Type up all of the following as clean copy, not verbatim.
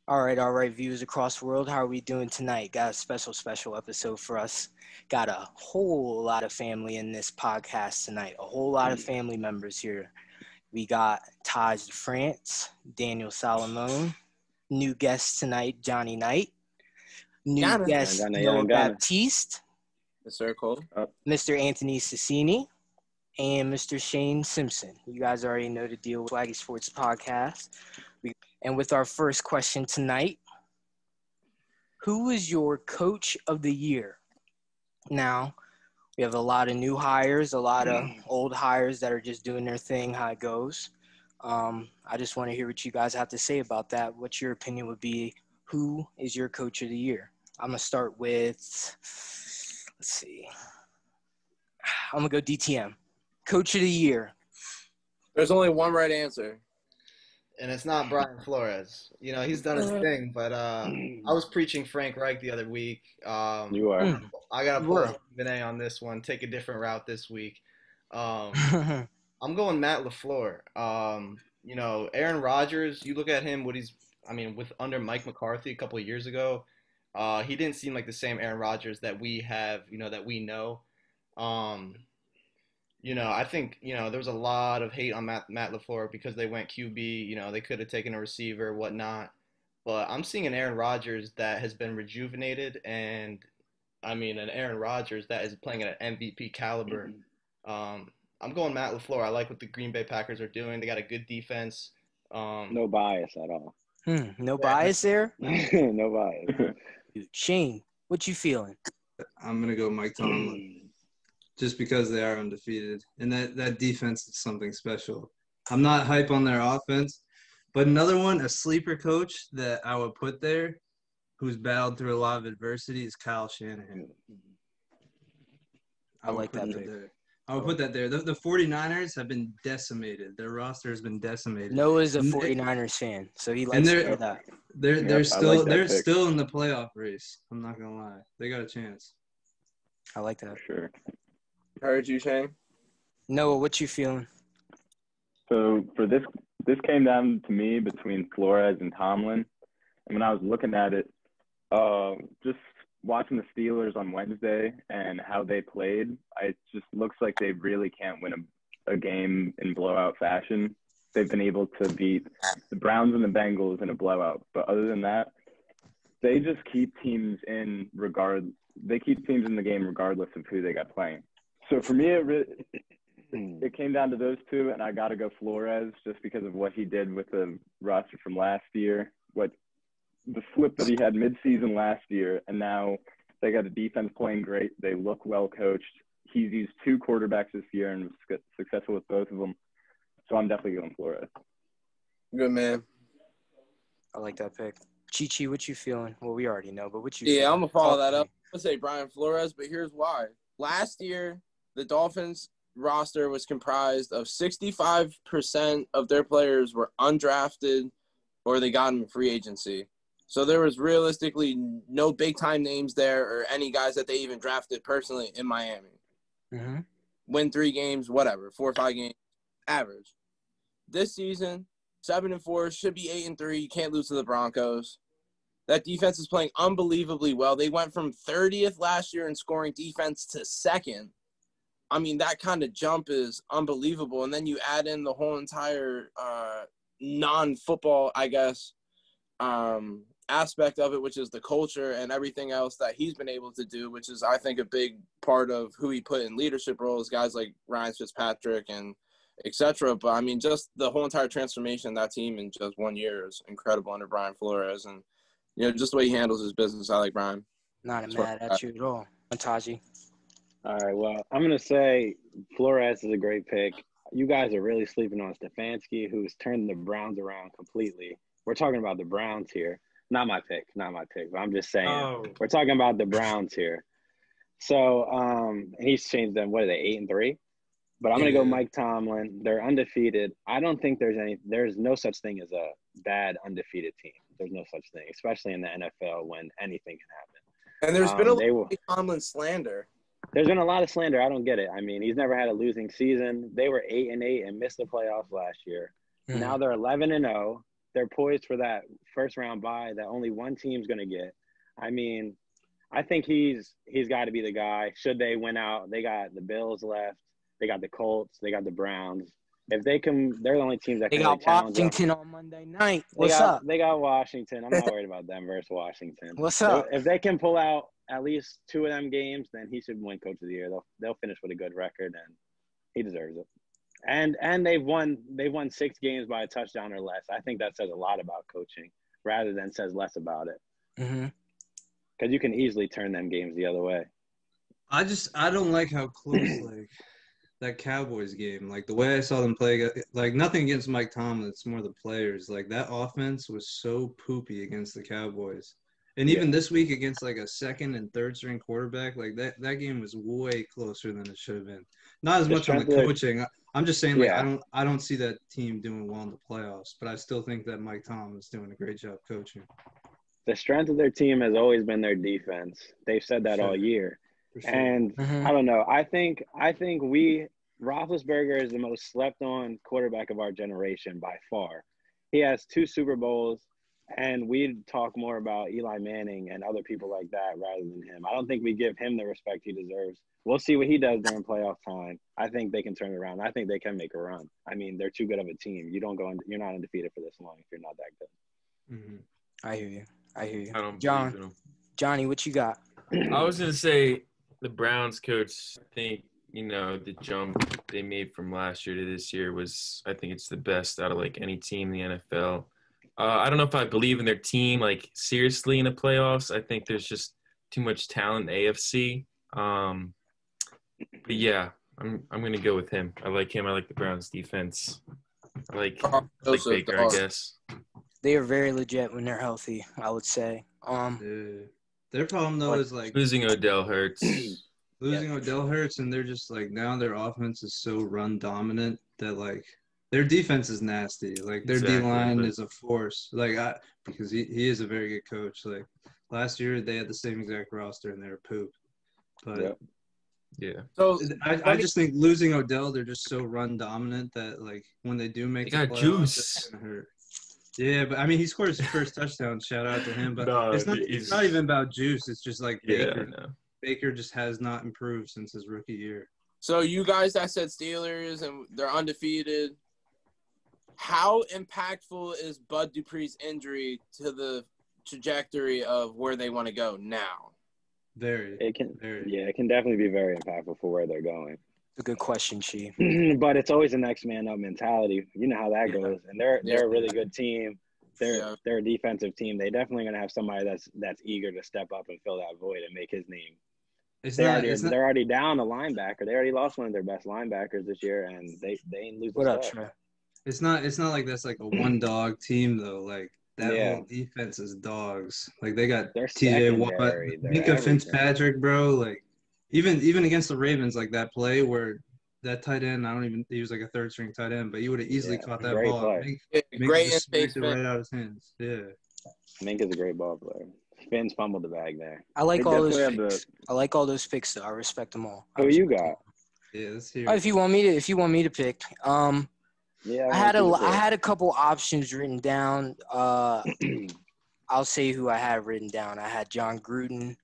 All right, viewers across the world. How are we doing tonight? Got a special episode for us. Got a whole lot of family in this podcast tonight. A whole lot of family members here. We got Taj France, Daniel Salomone, new guest tonight, Johnny Knight, new Ghana. guest, Noah Baptiste, Mr. Cole. Mr. Anthony Cicini, and Mr. Shane Simpson. You guys already know the deal with Swaggy Sports Podcast. And with our first question tonight, who is your coach of the year? Now, we have a lot of new hires, a lot of old hires that are just doing their thing, how it goes. I just want to hear what you guys have to say about that. What your opinion would be. Who is your coach of the year? I'm going to start with, let's see. I'm going to go DTM. Coach of the year. There's only one right answer. And it's not Brian Flores. You know, he's done his thing, but I was preaching Frank Reich the other week. You are. I got to pull Stephen A on this one, take a different route this week. I'm going Matt LaFleur. You know, Aaron Rodgers, you look at him, with under Mike McCarthy a couple of years ago, he didn't seem like the same Aaron Rodgers that we have, that we know. I think, there was a lot of hate on Matt LaFleur because they went QB. They could have taken a receiver, whatnot. But I'm seeing an Aaron Rodgers that has been rejuvenated and, an Aaron Rodgers that is playing at an MVP caliber. I'm going Matt LaFleur. I like what the Green Bay Packers are doing. They got a good defense. No bias at all. No bias there? No bias. Shane, what you feeling? I'm going to go Mike Tomlin. Just because they are undefeated. And that defense is something special. I'm not hype on their offense. But another one, a sleeper coach that I would put there who's battled through a lot of adversity is Kyle Shanahan. I like that pick. I would put that there. The 49ers have been decimated. Their roster has been decimated. Noah's a 49ers fan, so he likes to hear that. They're still in the playoff race. I'm not going to lie. They got a chance. I like that. Sure. Heard you, Shane. Noah, what you feeling? So for this came down to me between Flores and Tomlin. And when I was looking at it, just watching the Steelers on Wednesday and how they played, it just looks like they really can't win a game in blowout fashion. They've been able to beat the Browns and the Bengals in a blowout. But other than that, they just keep teams in the game regardless of who they got playing. So for me, it came down to those two, and I got to go Flores just because of what he did with the roster from last year, the flip that he had midseason last year, and now they got a defense playing great. They look well coached. He's used two quarterbacks this year and was successful with both of them. So I'm definitely going Flores. Good man. I like that pick. Chi, what you feeling? Well, we already know, but what you feeling? I'm going to follow that up. I'm going to say Brian Flores, but here's why. Last year, the Dolphins roster was comprised of 65% of their players were undrafted or they got them in free agency. So there was realistically no big-time names there or any guys that they even drafted personally in Miami. Mm-hmm. Win 3 games, whatever, 4 or 5 games, average. This season, 7-4, should be 8-3. You can't lose to the Broncos. That defense is playing unbelievably well. They went from 30th last year in scoring defense to 2nd. That kind of jump is unbelievable. And then you add in the whole entire non-football, I guess, aspect of it, which is the culture and everything else that he's been able to do, which is, I think, a big part of who he put in leadership roles, guys like Ryan Fitzpatrick and et cetera. But, just the whole entire transformation of that team in just 1 year is incredible under Brian Flores. And, just the way he handles his business, I like Brian. Not mad at you at all. Taji. All right, well, I'm going to say Flores is a great pick. You guys are really sleeping on Stefanski, who's turned the Browns around completely. We're talking about the Browns here. Not my pick, but I'm just saying. We're talking about the Browns here. So, and he's changed them. What are they, 8-3? But I'm going to go Mike Tomlin. They're undefeated. I don't think there's no such thing as a bad undefeated team. There's no such thing, especially in the NFL when anything can happen. And there's been a lot of Tomlin slander. There's been a lot of slander. I don't get it. He's never had a losing season. They were 8-8 and missed the playoffs last year. Now they're 11-0. they're poised for that first round bye that only one team's going to get. I mean, I think he's got to be the guy. Should they win out, they got the Bills left, they got the Colts, they got the Browns. If they can, they're the only teams that They can got really challenge them. Washington on Monday night. What's up? They got Washington. I'm not worried about them versus Washington. What's up? If they can pull out at least 2 of them games, then he should win Coach of the Year. They'll finish with a good record, and he deserves it. And they've won 6 games by a touchdown or less. I think that says a lot about coaching rather than says less about it. Mm-hmm. Because you can easily turn them games the other way. I don't like how close that Cowboys game, like the way I saw them play, like nothing against Mike Tomlin, it's more the players. Like that offense was so poopy against the Cowboys. And even this week against like a second and third string quarterback, like that game was way closer than it should have been. Not as much on the coaching. I'm just saying, like, I don't see that team doing well in the playoffs, but I still think that Mike Tomlin's doing a great job coaching. The strength of their team has always been their defense. They've said that all year. Sure. And I don't know. I think Roethlisberger is the most slept on quarterback of our generation by far. He has 2 Super Bowls, and we'd talk more about Eli Manning and other people like that rather than him. I don't think we give him the respect he deserves. We'll see what he does during playoff time. I think they can turn it around. I think they can make a run. I mean, they're too good of a team. You're not undefeated for this long if you're not that good. Mm-hmm. I hear you. I don't John, believe in him. Johnny, what you got? I was gonna say the Browns coach. I think the jump they made from last year to this year was. I think it's the best out of like any team in the NFL. I don't know if I believe in their team like seriously in the playoffs. I think there's just too much talent in the AFC. But yeah, I'm gonna go with him. I like him. I like the Browns defense. I like Baker, I guess. They are very legit when they're healthy, I would say. Their problem though is like losing Odell hurts. Odell hurts, and they're just like now their offense is so run dominant that like their defense is nasty. Like their D-line is a force. Like because he is a very good coach. Like last year they had the same exact roster and they were poop. But yeah. So I just think losing Odell, they're just so run dominant that like when they do make the playoffs, juice. It's gonna hurt. Yeah, but I mean he scored his first touchdown. Shout out to him. But it's not even about juice. It's just like Baker. Yeah, Baker just has not improved since his rookie year. So you guys that said Steelers and they're undefeated, how impactful is Bud Dupree's injury to the trajectory of where they want to go now? It can definitely be very impactful for where they're going. It's a good question, Chi. But it's always a next man up mentality. You know how that goes. And they're a really good team. They're a defensive team. They definitely gonna have somebody that's eager to step up and fill that void and make his name. They're already down a linebacker. They already lost one of their best linebackers this year, and they ain't losing. What up, Trey? It's not like that's like a one dog team though. Like that whole defense is dogs. Like they got T.J. Watt, Mika Fitzpatrick, bro. Like even against the Ravens, like that play where that tight end, he was like a third string tight end, but he would have easily caught that ball. Great space right out of his hands. Yeah. Mink is a great ball player. Finn's fumbled the bag there. I like all those picks. I like all those picks though. I respect them all. Who you got? Yeah, let's hear. If you want me to pick, I had a couple options written down. I'll say who I had written down. I had John Gruden.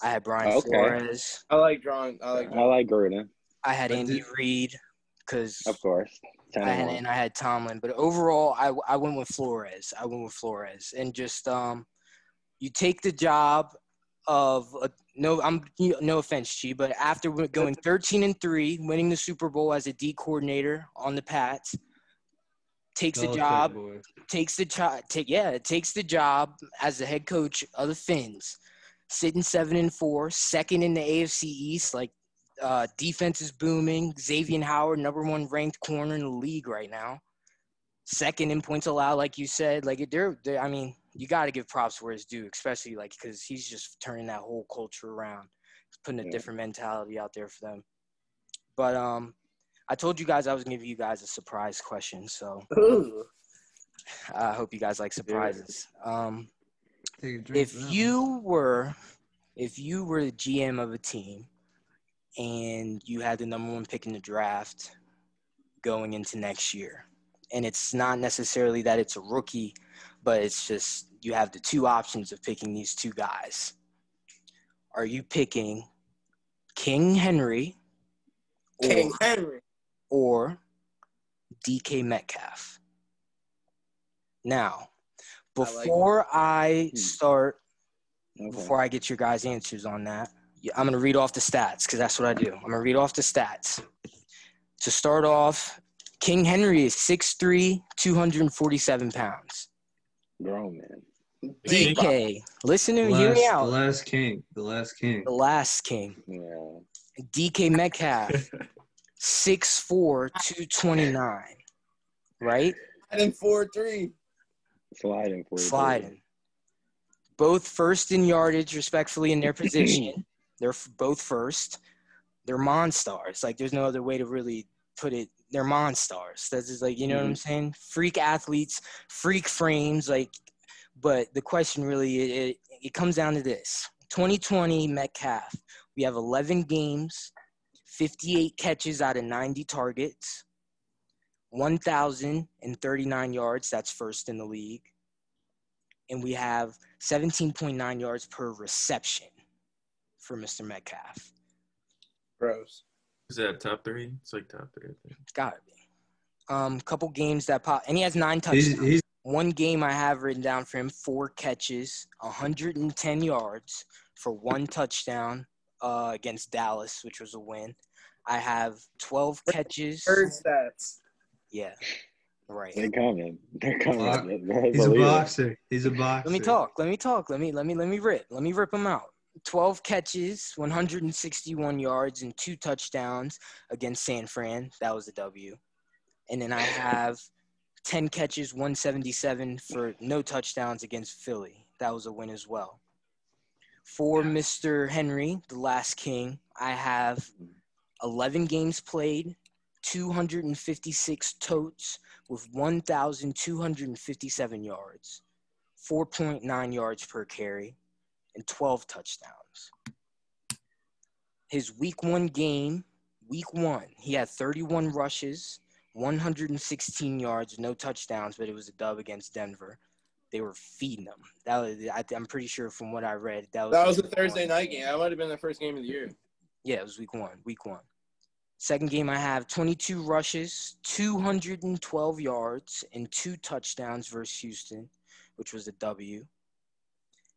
I had Brian Flores. I like Gruden. I had Andy Reid because of course. And I had Tomlin. But overall, I went with Flores. And just you take the job of no offense, Chi, but after going 13-3, winning the Super Bowl as a D coordinator on the Pats, takes the job as the head coach of the Finns, sitting 7-4, second in the AFC East. Like defense is booming. Xavier Howard, number 1 ranked corner in the league right now. Second in points allowed, like you said. Like I mean, you got to give props where it's due, especially like because he's just turning that whole culture around. He's putting a different mentality out there for them. But I told you guys I was going to give you guys a surprise question, so I hope you guys like surprises. If you were the GM of a team and you had the number 1 pick in the draft going into next year, and it's not necessarily that it's a rookie, but it's just you have the two options of picking these two guys. Are you picking King Henry King Henry or DK Metcalf? Now, before I start, before I get your guys' answers on that, I'm going to read off the stats because that's what I do. I'm going to read off the stats. To start off, King Henry is 6'3", 247 pounds. Grown man. DK, listen to me, hear me out. The last king. The last king. Yeah. DK Metcalf, 6'4", 229. Right? Sliding 4-3. Sliding. Both first in yardage, respectfully, in their position. They're both first. They're monstars. Like, there's no other way to really put it. They're monstars. That's just like, you know what I'm saying? Freak athletes, freak frames. Like, but the question really, it comes down to this. 2020 Metcalf, we have 11 games, 58 catches out of 90 targets, 1,039 yards. That's first in the league. And we have 17.9 yards per reception for Mr. Metcalf. Gross. Is that top 3? It's like top 3, I think. It's gotta be. Couple games that pop, and he has 9 touchdowns. One game I have written down for him: 4 catches, 110 yards for 1 touchdown against Dallas, which was a win. I have 12 catches. Bird stats. Yeah, right. They're coming. He's a boxer. Let me talk. Let me rip him out. 12 catches, 161 yards, and 2 touchdowns against San Fran. That was a W. And then I have 10 catches, 177 for no touchdowns against Philly. That was a win as well. For Mr. Henry, the last king, I have 11 games played, 256 totes with 1,257 yards, 4.9 yards per carry, and 12 touchdowns. His week 1 game, he had 31 rushes, 116 yards, no touchdowns, but it was a dub against Denver. They were feeding him. I'm pretty sure from what I read, that was a Thursday night game. That might have been the first game of the year. Yeah, it was week one. Second game, I have 22 rushes, 212 yards, and 2 touchdowns versus Houston, which was a W.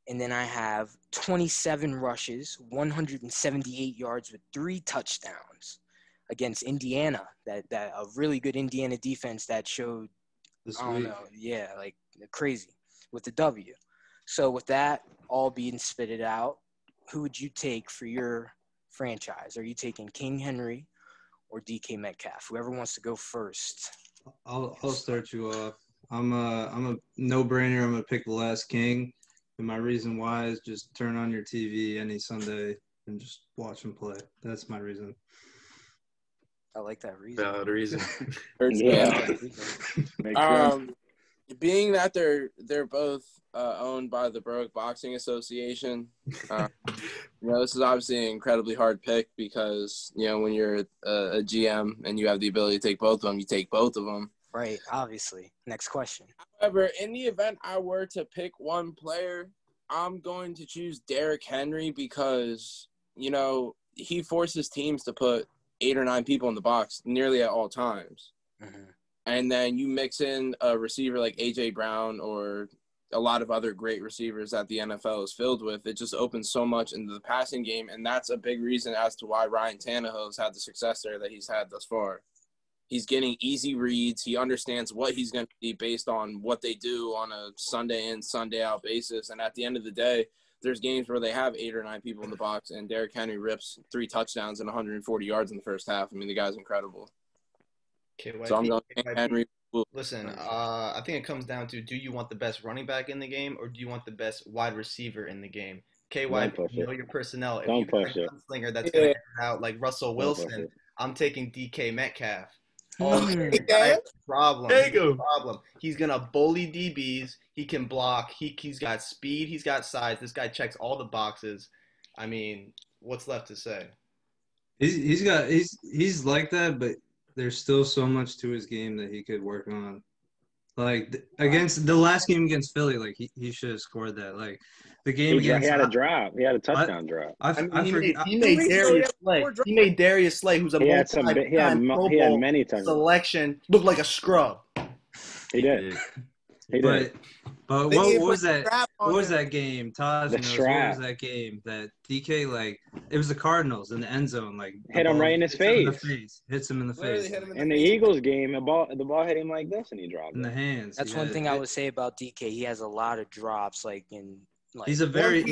And then I have 27 rushes, 178 yards with 3 touchdowns against Indiana. That a really good Indiana defense that showed, like crazy with the W. So with that all being spitted out, who would you take for your franchise? Are you taking King Henry or DK Metcalf? Whoever wants to go first. I'll start you off. I'm a no-brainer. I'm gonna pick the last king. And my reason why is just turn on your TV any Sunday and just watch them play. That's my reason. I like that reason. Valid reason. Yeah. Being that they're both owned by the Baroque Boxing Association, this is obviously an incredibly hard pick because, when you're a GM and you have the ability to take both of them, you take both of them. Right, obviously. Next question. However, in the event I were to pick one player, I'm going to choose Derrick Henry because, he forces teams to put 8 or 9 people in the box nearly at all times. Mm-hmm. And then you mix in a receiver like A.J. Brown or a lot of other great receivers that the NFL is filled with. It just opens so much into the passing game, and that's a big reason as to why Ryan Tannehill has had the success there that he's had thus far. He's getting easy reads. He understands what he's going to be based on what they do on a Sunday in, Sunday out basis. And at the end of the day, there's games where they have 8 or 9 people in the box, and Derrick Henry rips 3 touchdowns and 140 yards in the first half. I mean, the guy's incredible. So I'm going Henry. Listen, I think it comes down to, do you want the best running back in the game or do you want the best wide receiver in the game? KY, know your personnel. If you got a gunslinger that's going to air it out like Russell Wilson, I'm taking DK Metcalf. Problem. There you go. Problem. He's gonna bully DBs. He can block. He's got speed. He's got size. This guy checks all the boxes. I mean, what's left to say? He's like that, but there's still so much to his game that he could work on. Like against the last game against Philly, like he should have scored that. Like the game He against had a drop. He had a touchdown drop. He made Darius Slay. He made Darius Slay, who's a He had Pro he had Bowl many turnovers. selection, look like a scrub. He did. He did. But what was that? What was that game? Taj knows. What was that game that DK it was the Cardinals in the end zone, hit him right in his face. Hits him in the face. In the Eagles game, the ball hit him like this, and he dropped in the hands. That's one thing I would say about DK. He has a lot of drops, he's a very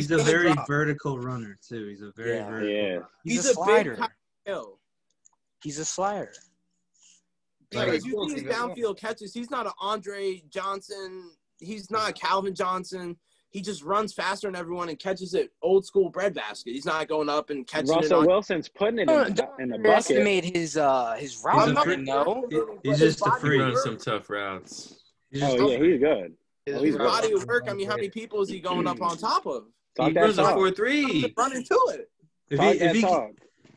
vertical runner too. He's a very vertical. Yeah. He's a slider. He's a slider. Yeah, you see his downfield catches. He's not an Andre Johnson. He's not a Calvin Johnson. He just runs faster than everyone and catches it old school breadbasket. He's not going up and catching Russell it. Wilson's putting it in the bucket. Underestimate his route. He's just a freak. He runs some tough routes. He's good. His body of work. I mean, how many people is he going up on top of? He runs a 4.3. Running to it.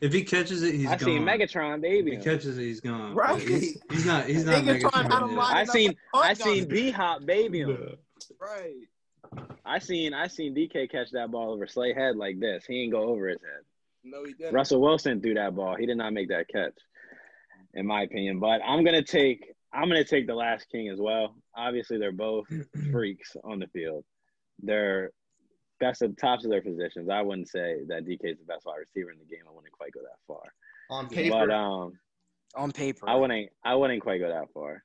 If he catches it, he's gone. I seen Megatron, baby. If he catches it, he's gone. Right. He's not Megatron. I seen B-Hop baby him. Right. I seen DK catch that ball over Slay head like this. He ain't go over his head. No, he didn't. Russell Wilson threw that ball. He did not make that catch, in my opinion. But I'm gonna take the last king as well. Obviously, they're both freaks on the field. They're best at the tops of their positions. I wouldn't say that DK is the best wide receiver in the game. I wouldn't quite go that far. On paper. But on paper, I wouldn't quite go that far.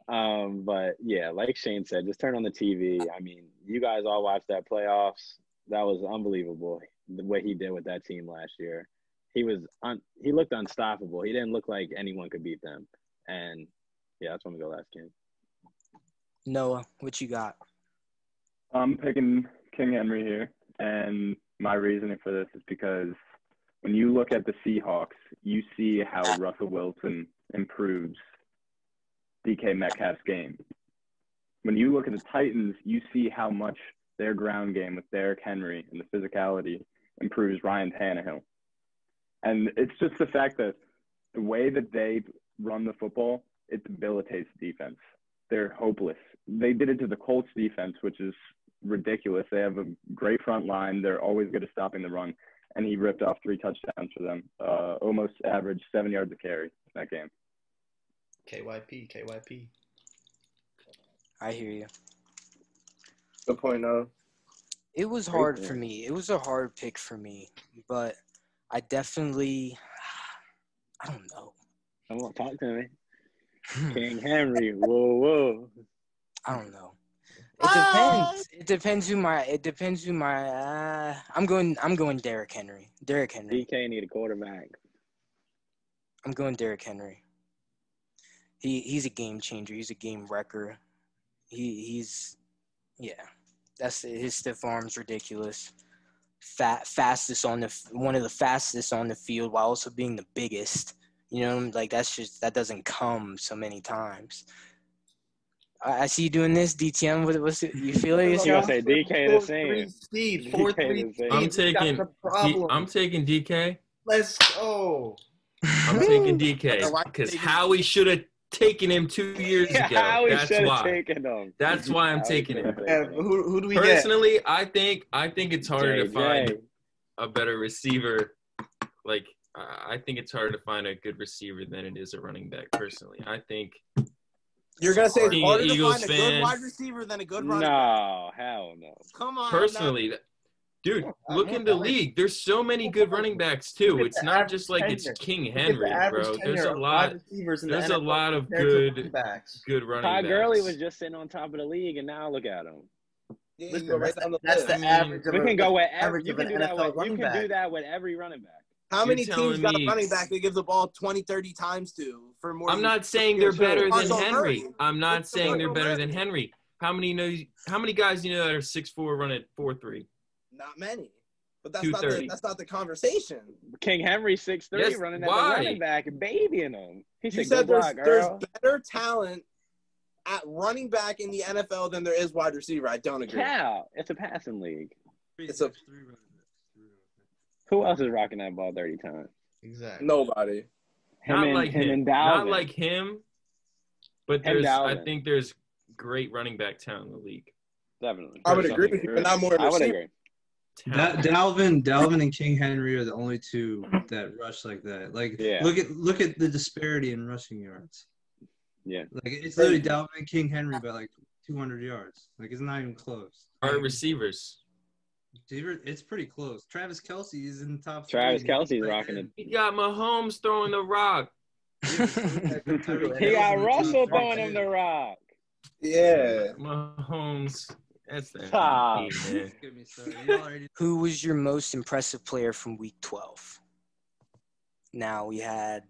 But yeah, like Shane said, just turn on the TV. I mean, you guys all watched that playoffs. That was unbelievable. The way he did with that team last year. He looked unstoppable. He didn't look like anyone could beat them. And yeah, that's when we go last game. Noah, what you got? I'm picking King Henry here, and my reasoning for this is because when you look at the Seahawks, you see how Russell Wilson improves DK Metcalf's game. When you look at the Titans, you see how much their ground game with Derrick Henry and the physicality improves Ryan Tannehill. And it's just the fact that the way that they run the football, it debilitates the defense. They're hopeless. They did it to the Colts defense, which is ridiculous. They have a great front line. They're always good at stopping the run. And he ripped off 3 touchdowns for them, almost averaged 7 yards a carry in that game. KYP. I hear you. Good point, Noah. It was hard for me. It was a hard pick for me, but I definitely, I don't know. Someone talk to me. King Henry, whoa. I don't know. It depends. It depends who my. I'm going Derrick Henry. DK need a quarterback. I'm going Derrick Henry. He's a game changer. He's a game wrecker. He's that's his stiff arm's ridiculous. Fastest one of the fastest on the field while also being the biggest. You know, that doesn't come so many times. I see you doing this, DTM. What's it? You feel it yourself? You gonna say DK the same? Speed, 4.3. I'm taking DK. Let's go. I'm taking DK because Howie should have taken him 2 years ago. That's why. Taken him. That's why I'm taking him. Who do we Personally, get? I think it's harder to find a better receiver. I think it's harder to find a good receiver than it is a running back. Personally, I think. You're going to say it's harder to Eagles find a good wide receiver than a good running back? No, hell no. Come on. Personally, dude, look in the league. There's so many good running backs, too. It's not just like it's King Henry, bro. There's a lot of good running backs. Todd Gurley was just sitting on top of the league, and now look at him. Yeah, Listen, that's the average of we can go with average you of can an do that NFL with, you running can back. do that with every running back. How many You're teams telling got a me- running back that gives the ball 20, 30 times to for more? I'm not saying they're better than Marshall Henry. Murray. I'm not It's saying they're Marshall better Murray. than Henry. How many guys you know that are 6'4", run at 4.3? Not many. But that's 230. not the conversation. King Henry 6'3", Yes, running as why? a running back, babying him. He You said, said "Go there's block, girl." better talent at running back in the NFL than there is wide receiver. I don't agree. Cow, it's a passing league. It's a Who else is rocking that ball 30 times? Exactly. nobody. Him Not and like him him. and Not Dalvin. like him. But Him, I Dalvin. think there's great running back talent in the league. Definitely. I would agree with you, but not more I would receiver. agree. Dalvin and King Henry are the only two that rush like that. Like, Yeah. look at the disparity in rushing yards. Yeah. Like, it's literally Dalvin and King Henry by like 200 yards. Like, it's not even close. Our receivers. It's pretty close. Travis Kelce is in the top three. Travis Kelce's rocking it. He got Mahomes throwing the rock. He got Russell throwing him the rock. Yeah. Mahomes. That's that. Stop. Man. Who was your most impressive player from Week 12? Now we had,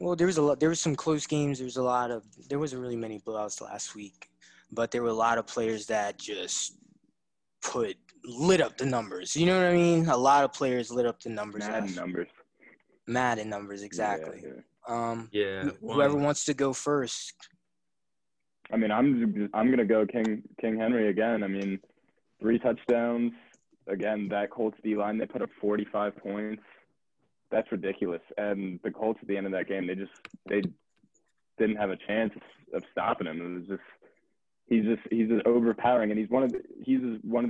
well, there was some close games. There wasn't really many blowouts last week, but there were a lot of players that just lit up the numbers. You know what I mean? A lot of players lit up the numbers. Madden numbers, exactly. Yeah. Whoever wants to go first. I mean, I'm gonna go King Henry again. I mean, 3 touchdowns again. That Colts D line, they put up 45 points. That's ridiculous. And the Colts at the end of that game, they didn't have a chance of stopping him. It was just he's just overpowering, and he's one of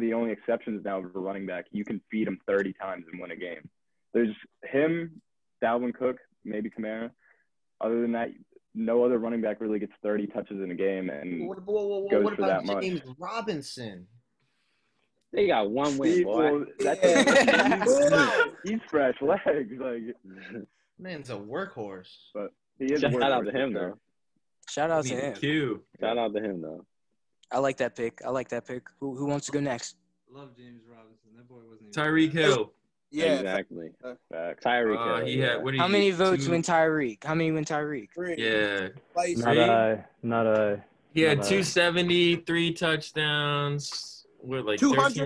the only exceptions now of a running back. You can feed him 30 times and win a game. There's him, Dalvin Cook, maybe Kamara. Other than that, no other running back really gets 30 touches in a game and goes for that much. James Robinson? They got one win, boy. He's fresh legs. Like, Man's a workhorse. But he is. Shout out to him, though. Shout out to him. Shout out to him, though. I like that pick. Who wants to go next? Love James Robinson. That boy wasn't. Tyreek Hill. Yeah. Exactly. Tyreek Hill. How many votes win Tyreek? How many win Tyreek? 3. Yeah. Not I. He had 270, 3 touchdowns. What, like 13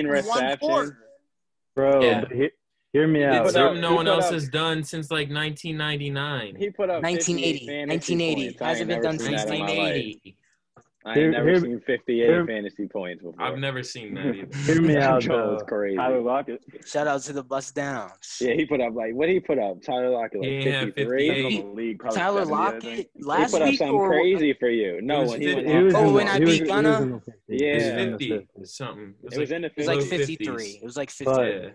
receptions. Bro, Yeah. hear me out. It's something no one else has done since like 1999. He put up 1980. 1980. Hasn't been done since 1980. I ain't never seen 58 fantasy points before. I've never seen that either. Hear me out, Joel's crazy. Tyler Lockett. Shout out to the bust downs. Yeah, he put up what did he put up? Tyler Lockett like 53. Tyler Lockett last he put up week something crazy for you. No, when he went when I beat Gunna. Yeah, 50 something. It was in the 50s. It was like 53. It was like 53.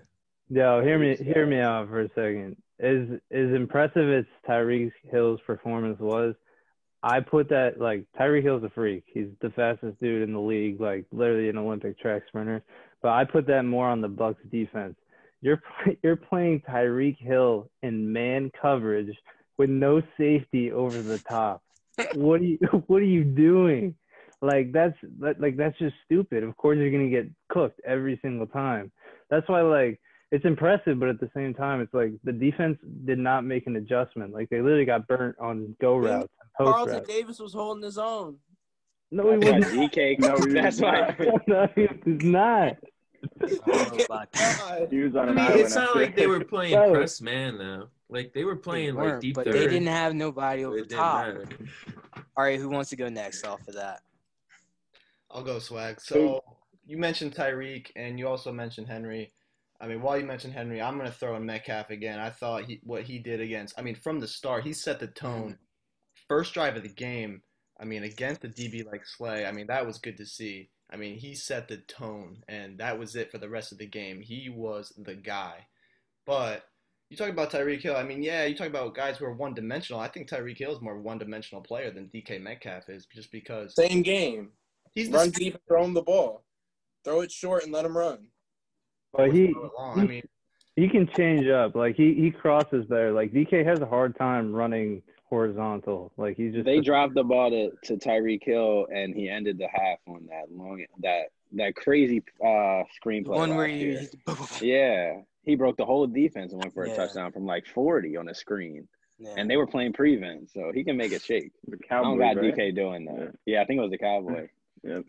Yo, hear me out for a second. As impressive as Tyreek Hill's performance was, I put that, like, Tyreek Hill's a freak. He's the fastest dude in the league, like literally an Olympic track sprinter. But I put that more on the Bucs defense. You're playing Tyreek Hill in man coverage with no safety over the top. What are you doing? Like that's just stupid. Of course you're gonna get cooked every single time. That's why, like, it's impressive, but at the same time, it's like the defense did not make an adjustment. Like, they literally got burnt on go routes and post Carlton routes. Davis was holding his own. No, he wasn't. DK. No, that's why. No, he was not. He was on I an mean, island it's not after. like they were playing No. press man, though. Like, they were playing, like, deep but third. they didn't have nobody over It the didn't top. matter. All right, who wants to go next off of that? I'll go Swag. So you mentioned Tyreek, and you also mentioned Henry. I mean, while you mentioned Henry, I'm going to throw in Metcalf again. I thought what he did from the start, he set the tone. First drive of the game, I mean, against the DB like Slay, I mean, that was good to see. I mean, he set the tone, and that was it for the rest of the game. He was the guy. But you talk about Tyreek Hill. I mean, yeah, you talk about guys who are one-dimensional. I think Tyreek Hill is more one-dimensional player than DK Metcalf is, just because Same game. he's Run deep and throw him the ball. Throw it short and let him run. But he can change up. Like, he crosses better. Like, DK has a hard time running horizontal. Like, he just They dropped the ball to Tyreek Hill, and he ended the half on that crazy screenplay. One where yeah, he broke the whole defense and went for a touchdown from like 40 on a screen. Yeah. And they were playing prevent, so he can make it shake. The I don't Cowboys, got right? DK doing that. Yeah, I think it was the Cowboy. Yep.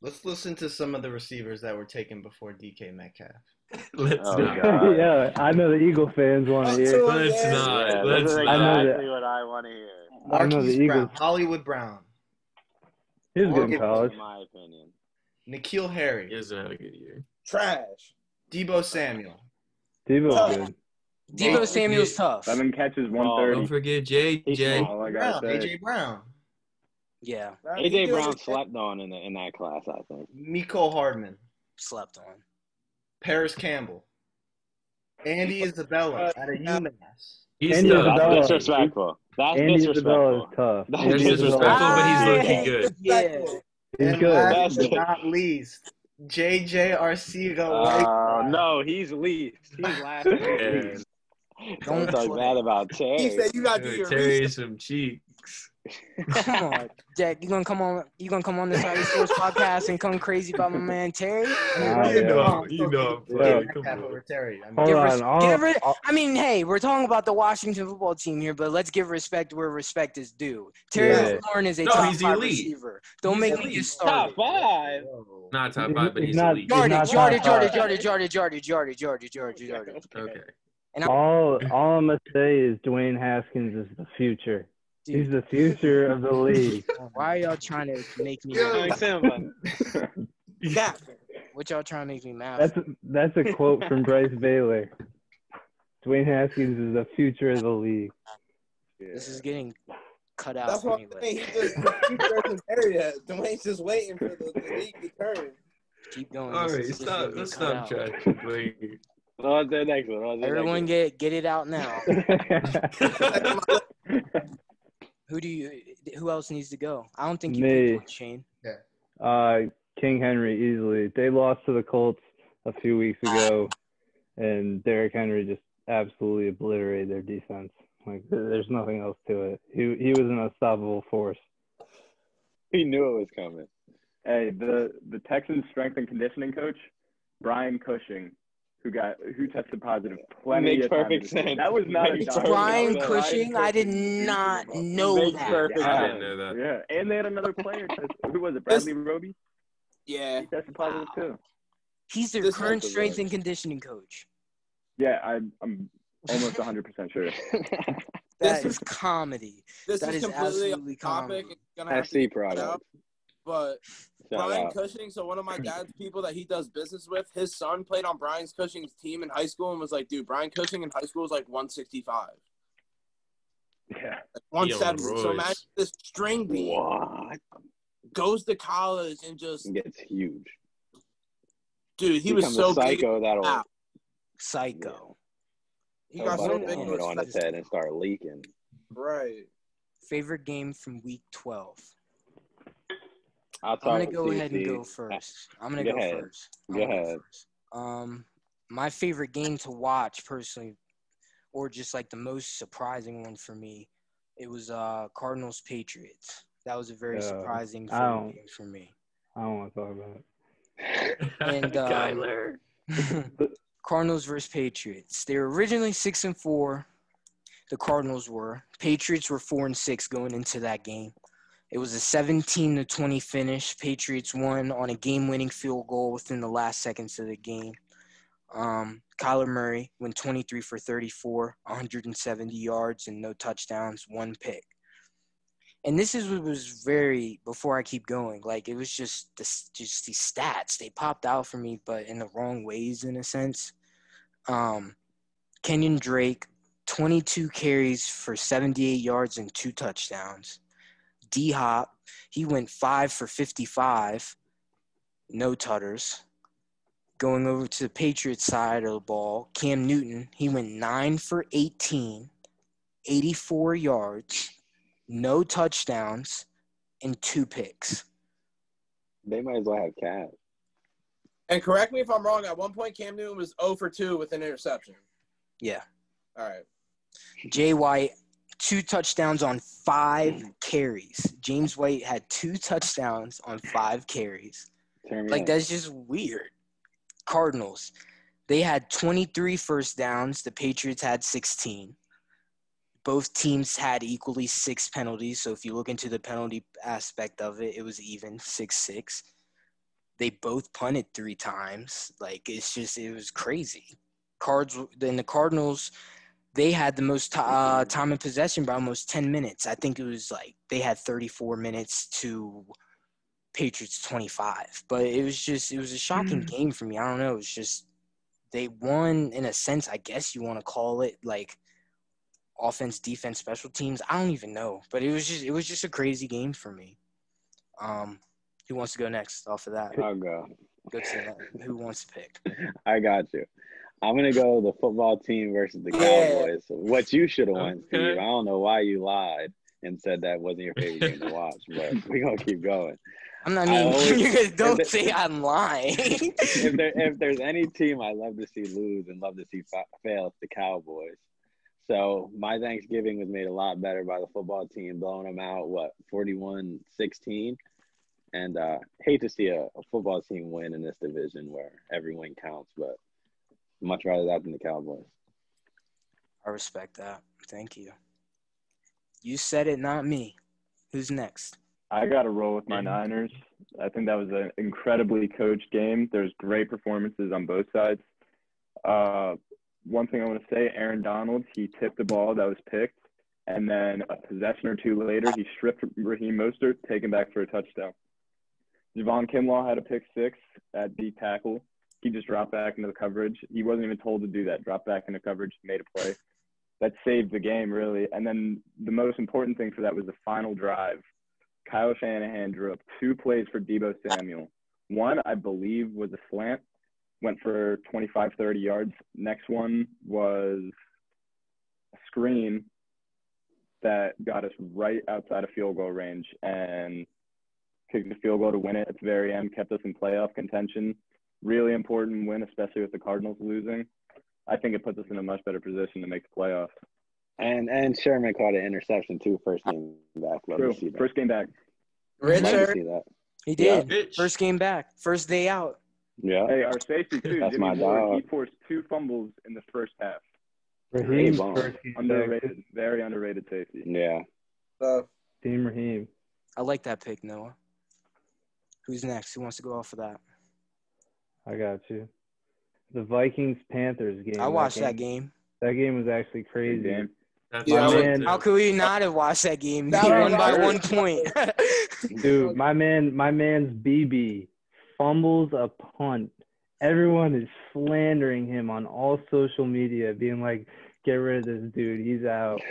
Let's listen to some of the receivers that were taken before DK Metcalf. Let's Oh, not. God. yeah, I know the Eagle fans want to hear. Let's not. Yeah, Let's this is not. exactly what I want to hear. I know the Marquise Eagles. Brown, Hollywood Brown, He was good in college. In my opinion. N'Keal He Harry, doesn't have a good year. Trash. Debo Samuel, Devo's good. Debo Samuel's tough. 7 catches, Don't 130. forget JJ. All I gotta Brown, say. AJ Brown. Yeah, He AJ do Brown it. slept on in that class, I think. Miko Hardman, slept on. Paris Campbell, Andy Isabella out of UMass. He's Andy tough. That's Isabella. disrespectful. That's Andy Isabella disrespectful. is tough. That's That's Andy Isabella disrespectful, but he's is low-key tough. good. Yeah. He's And good. last That's but not least, JJ Arcega Whiteside. No, he's least. He's last and Yeah. least. Don't Don't talk play. bad about He Terry. said you gotta do your Terry research. some cheeks. Come on, Jack. You gonna come on the Saturday Sports podcast and come crazy about my man Terry? Nah, You know, yeah. I'm Yeah. playing. Back Come half on. over Terry. I mean, Hold Give on. I mean, hey, we're talking about the Washington football team here, but let's give respect where respect is due. Terry Yeah. McLaurin is a No, top he's 5 elite. receiver. Don't He's make me elite. get Top started. 5. Not top 5, but He's he's not- elite. he's not Yardage. Okay. Okay. And all I'm gonna say is Dwayne Haskins is the future. He's dude, the future of the league. why are y'all trying to make me Yo. Young mad? Simba. Cap. What y'all trying to make me mad? That's a quote from Bryce Baylor. Dwayne Haskins is the future of the league. This is getting cut out That's what I'm anyway. saying. He just the future isn't there yet. Dwayne's just waiting for the league to turn. Keep going. All This right, is just stop. gonna get Let's cut stop out. trashing Dwayne. What's the next one? Everyone get it out now. Who else needs to go? I don't think you Me. picked one, Shane. King Henry easily. They lost to the Colts a few weeks ago, and Derrick Henry just absolutely obliterated their defense. Like there's nothing else to it. He was an unstoppable force. He knew it was coming. Hey, the Texans strength and conditioning coach, Brian Cushing, who tested positive plenty Makes of times. perfect sense. That was not Makes a doctor. Brian sense. Cushing, I did Cushing. not know Makes that. perfect I sense. didn't know that. Yeah, and they had another player. Who was it? Bradley Roby? Yeah. He tested positive too. He's their This current is strength right. and conditioning coach. Yeah, I'm almost 100% sure. That This is comedy. This That is is completely absolutely off topic. comedy. It's gonna have to SC get cut product. out. But Shout Brian out. Cushing, so one of my dad's people that he does business with, his son played on Brian Cushing's team in high school and was like, dude, Brian Cushing in high school was like 165. Yeah. Like 170. So Royce. imagine this string bean What? goes to college and just, Gets huge. dude, he was Becomes so a big. psycho that old. Wow. Psycho. He He'll got so bust big. a helmet on his head and start leaking. Right. Favorite game from week 12. I'll I'm talk gonna go ahead and CC. go first. I'm gonna Go go ahead. first. Go ahead. My favorite game to watch personally, or just like the most surprising one for me, it was Cardinals Patriots. That was a very surprising favorite game for me. I don't want to talk about it. And Kyler. Cardinals versus Patriots. They were originally 6-4. The Cardinals were. Patriots were 4-6 going into that game. It was a 17-20 finish. Patriots won on a game-winning field goal within the last seconds of the game. Kyler Murray went 23 for 34, 170 yards and no touchdowns, 1 pick. And this is what was very, before I keep going, like it was just these stats. They popped out for me, but in the wrong ways in a sense. Kenyon Drake, 22 carries for 78 yards and 2 touchdowns. D-Hop, he went 5 for 55, no tutters. Going over to the Patriots side of the ball, Cam Newton, he went 9 for 18, 84 yards, no touchdowns, and 2 picks. They might as well have Cat. And correct me if I'm wrong, at one point Cam Newton was 0 for 2 with an interception. Yeah. All right. Jay White, 2 touchdowns on 5 carries. James White had 2 touchdowns on 5 carries. Like, that's just weird. Cardinals, they had 23 first downs. The Patriots had 16. Both teams had equally 6 penalties. So if you look into the penalty aspect of it, it was even 6-6. They both punted 3 times. Like, it was crazy. The Cardinals, they had the most time in possession by almost 10 minutes. I think it was like they had 34 minutes to Patriots 25. But it was a shocking game for me. I don't know. It's just they won in a sense, I guess you want to call it, like offense, defense, special teams. I don't even know. But it was just a crazy game for me. Who wants to go next off of that? I'll go. Go to that. Who wants to pick? I got you. I'm gonna go the football team versus the Cowboys. What you should have won, Steve. I don't know why you lied and said that wasn't your favorite game to watch, but we're gonna keep going. I'm not mean. Don't say I'm lying. if there's any team I love to see lose and love to see fail, it's the Cowboys. So my Thanksgiving was made a lot better by the football team blowing them out, 41-16. And hate to see a football team win in this division where every win counts, but much rather that than the Cowboys. I respect that. Thank you. You said it, not me. Who's next? I got to roll with my Niners. I think that was an incredibly coached game. There's great performances on both sides. One thing I want to say, Aaron Donald, he tipped the ball that was picked, and then a possession or two later, he stripped Raheem Mostert, taken back for a touchdown. Javon Kinlaw had a pick six at D tackle. He just dropped back into the coverage. He wasn't even told to do that. Dropped back into coverage, made a play. That saved the game, really. And then the most important thing for that was the final drive. Kyle Shanahan drew up 2 plays for Deebo Samuel. One, I believe, was a slant. Went for 25, 30 yards. Next one was a screen that got us right outside of field goal range and kicked the field goal to win it at the very end, kept us in playoff contention. Really important win, especially with the Cardinals losing. I think it puts us in a much better position to make the playoffs. And Sherman caught an interception too, first game back. True. First game back. Richard, he did. Yeah. First game back. First day out. Yeah. Hey, our safety too. That's Jimmy my Ward, dog. he forced 2 fumbles in the first half. Raheem, Bomb. first game Underrated, back. very underrated safety. Yeah. Team Raheem. I like that pick, Noah. Who's next? Who wants to go off of that? I got you. The Vikings-Panthers game. I watched that game. That game was actually crazy. Good game. That's Yeah, awesome, How too. could we not have watched that game? They That won by was- 1 point. Dude, my man's BB fumbles a punt. Everyone is slandering him on all social media, being like, "Get rid of this dude. He's out."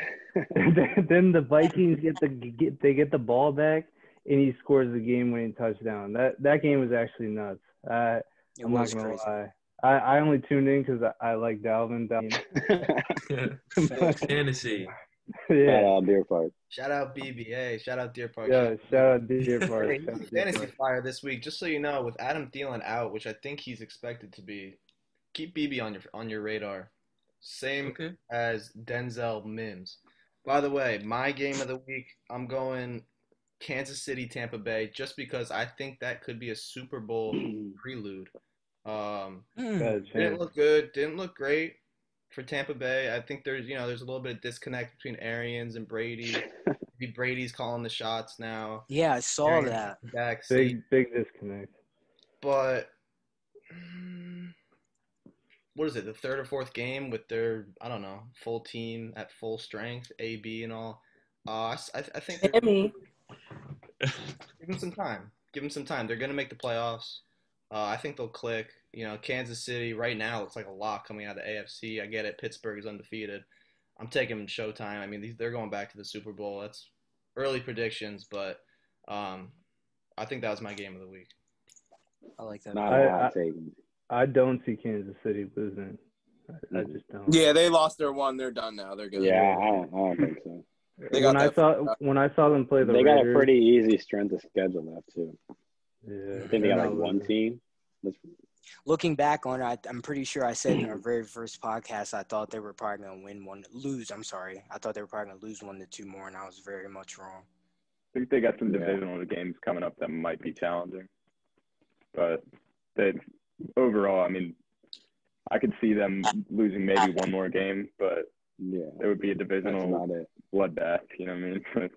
Then the Vikings get the ball back, and he scores the game-winning touchdown. That game was actually nuts. I'm not was gonna crazy. lie. I only tuned in because I like Dalvin. Fantasy. Shout Yeah, out Deer Park. Shout out BBA. Shout out Deer Park. yeah. Shout out Deer Park. Hey, Shout out he's Deer fantasy Park. flyer this week. Just so you know, with Adam Thielen out, which I think he's expected to be, keep BB on your radar. Same Okay. as Denzel Mims. By the way, my game of the week, I'm going Kansas City, Tampa Bay, just because I think that could be a Super Bowl prelude. Hmm. Bad Didn't chance. look good. Didn't look great for Tampa Bay. I think there's a little bit of disconnect between Arians and Brady. Maybe Brady's calling the shots now. Yeah, I saw Arians that. in the backseat. Big disconnect. But what is it? The third or fourth game with their full team at full strength, AB and all. I think give them some time. Give them some time. They're gonna make the playoffs. I think they'll click. Kansas City right now looks like a lock coming out of the AFC. I get it. Pittsburgh is undefeated. I'm taking Showtime. I mean, they're going back to the Super Bowl. That's early predictions, but I think that was my game of the week. I like that. Not a hot take. I don't see Kansas City losing. I just don't. Yeah, they lost their one. They're done now. They're good. Yeah, I don't think so. They got When I saw them play the They Raiders, got a pretty easy strength of schedule left too. yeah, I think they got like one team. Looking back on it, I'm pretty sure I said in our very first podcast I thought they were probably going to lose. I'm sorry. I thought they were probably going to lose 1 to 2 more, and I was very much wrong. I think they got some divisional games coming up that might be challenging. But overall, I mean, I could see them losing maybe 1 more game, but Yeah, it would be a that's divisional about it. bloodbath, you know what I mean?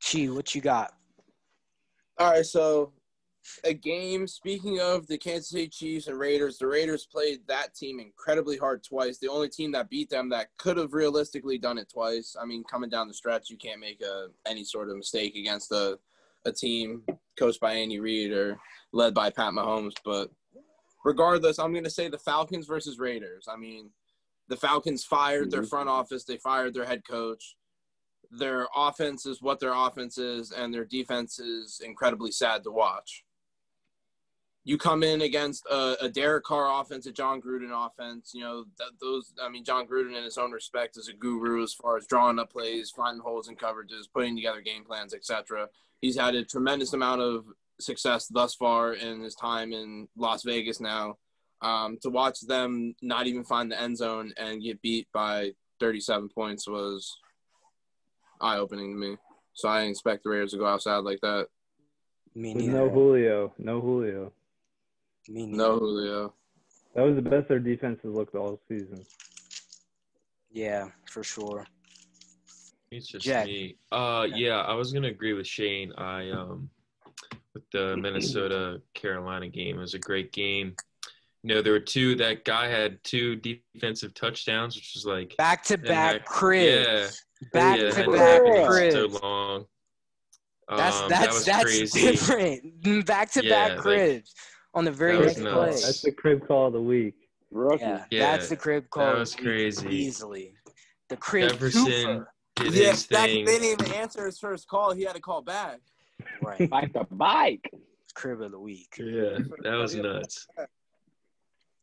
Chi, what you got? All right, so a game, speaking of the Kansas City Chiefs and Raiders, the Raiders played that team incredibly hard twice. The only team that beat them that could have realistically done it twice. I mean, coming down the stretch, you can't make any sort of mistake against a team coached by Andy Reid or led by Pat Mahomes. But regardless, I'm going to say the Falcons versus Raiders. I mean, the Falcons fired their front office. They fired their head coach. their offense is what their offense is, and their defense is incredibly sad to watch. You come in against a Derek Carr offense, a John Gruden offense. John Gruden in his own respect is a guru as far as drawing up plays, finding holes in coverages, putting together game plans, etc. He's had a tremendous amount of success thus far in his time in Las Vegas now. To watch them not even find the end zone and get beat by 37 points was eye-opening to me. So I didn't expect the Raiders to go outside like that. Me With neither. no Julio. No Julio. Me neither. No Julio. That was the best their defense has looked all season. Yeah, for sure. It's just Jack. me. Yeah, I was gonna agree with Shane. With the Minnesota Carolina game, it was a great game. There were that guy had 2 defensive touchdowns, which was like Back-to-back cribs. Yeah. Back-to-back Yeah, cribs. so long. That's was crazy. different. Back-to-back cribs on the very that was next play. nuts. That's the crib call of the week. Rookie. Yeah, that's the crib call. That was crazy. Easily. The crib Jefferson twofer. did Yeah, his they thing. didn't even answer his first call. He had to call back. Right. Bike to bike. Crib of the week. Yeah, that was nuts.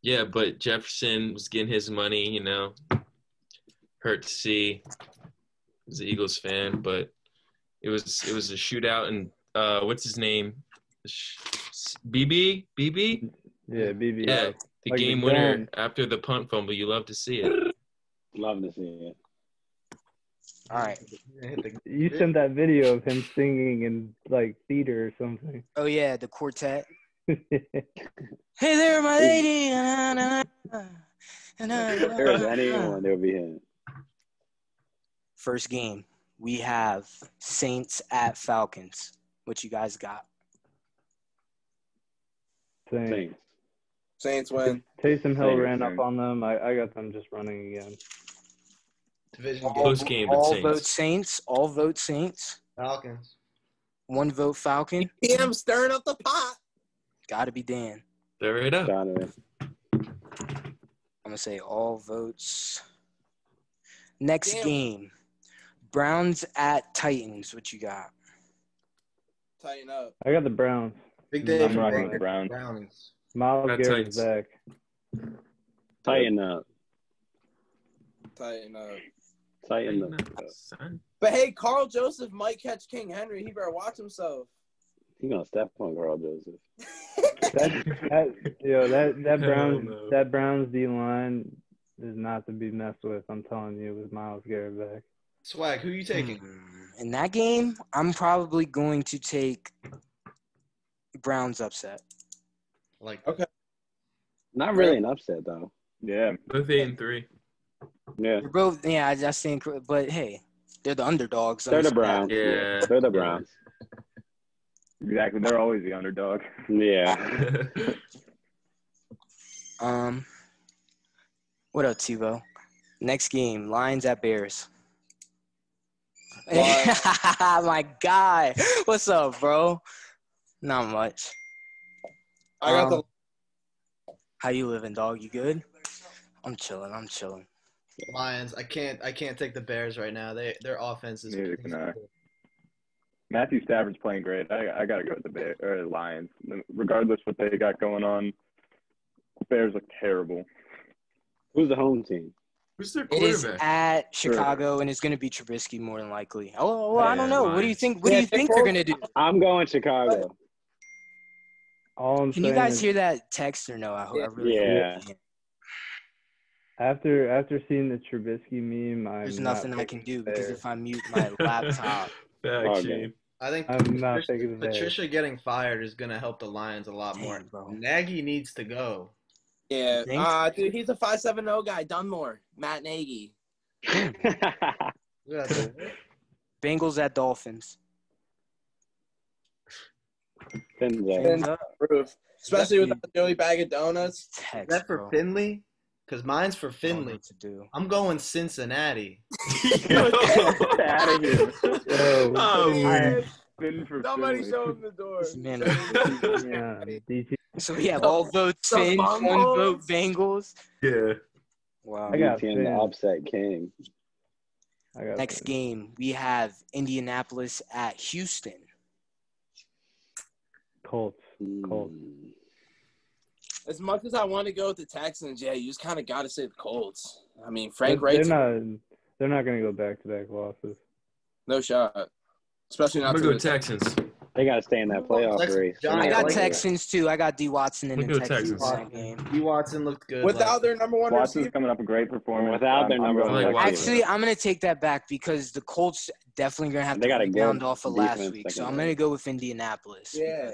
Yeah, but Jefferson was getting his money, Hurt to see. He's an Eagles fan, but it was a shootout, and what's his name? BB? Yeah, BB. Yeah, the Like game the winner gun. after the punt fumble. You love to see it. Love to see it. All right. You sent that video of him singing in like theater or something. Oh, yeah, the quartet. Hey there, my lady. If there was anyone, there would be him. First game, we have Saints at Falcons. What you guys got? Saints. Saints win. Taysom Hill Saints, ran Saints. up on them. I got them just running again. Division game. Close game, but All Saints. vote Saints. All vote Saints. Falcons. 1 vote Falcon. I'm stirring up the pot. Got to be Dan. They're right up. Donovan. I'm going to say all votes. Next Damn. game, Browns at Titans. What you got? Tighten up. I got the Browns. Big day I'm for rocking Baker. the Browns. Browns. Miles Got Garrett's Titans. back. Tighten up. Tighten up. Tighten up. Son. But hey, Carl Joseph might catch King Henry. He better watch himself. He gonna step on Carl Joseph. That Browns D line is not to be messed with. I'm telling you, with Miles Garrett back. Swag, who you taking? In that game, I'm probably going to take Browns upset. Like, Okay. Not really an upset though. Yeah. Both 8-3. Yeah, They're both, yeah, I just think, but hey, they're the underdogs. they're the Browns. Yeah. They're the Browns. Exactly. They're always the underdog. Yeah. What up, Tebow? Next game, Lions at Bears. Lions. My guy. What's up, bro? Not much. I got the How you living, dog? You good? I'm chilling. Lions. I can't take the Bears right now. Their offense is. Neither can I. Matthew Stafford's playing great. I got to go with the Lions. Regardless what they got going on, Bears look terrible. Who's the home team? Who's their It is quarterback? at Chicago, and it's going to be Trubisky more than likely. Oh, well, I don't Yeah, know. What do you Lions. think? What do you think they're going to do? I'm going Chicago. All I'm Can saying you guys is hear that text or no? I really Yeah. can't. after seeing the Trubisky meme, There's I'm nothing not I can picking do the because Bears. if I mute my laptop, Back, Okay. Shane. I think I'm not taking the Bears. Patricia getting fired is gonna help the Lions a lot Dang, more. bro. Nagy needs to go. yeah. think? Dude, he's a 570 guy. Dunmore, Matt Nagy. Who has it? Bengals at Dolphins. Finlay. Hands up. Proof. Especially with that Joey bag of donuts. Is Text, that for bro. Finley? Because mine's for I don't know Finley. what to do. I'm going Cincinnati. Get out of here. Yo, Oh, Finn for Somebody Philly. show him the door. This man- yeah, DT. So we have all votes The Finns, one vote Bengals. Bengals. yeah. Wow. I got DT and the Finn. upset king. Next game, we have Indianapolis at Houston. Colts. As much as I want to go with the Texans, yeah, you just kind of got to say the Colts. I mean, They're Frank Wright's not going to go back-to-back losses. no shot, especially I'm not gonna to go Texans. They got to stay in that playoff Texans, race. Johnny, I got like Texans too. I got D. Watson in I'm the gonna go Texans in Texans. that game. D. Watson looked good. without their number one Watson's receiver. coming up a great performance. Without their number going one receiver. Actually, I'm going to take that back because the Colts definitely going to have They to got a rebound good off of last defense week. So I'm secondary. going to go with Indianapolis. Yeah.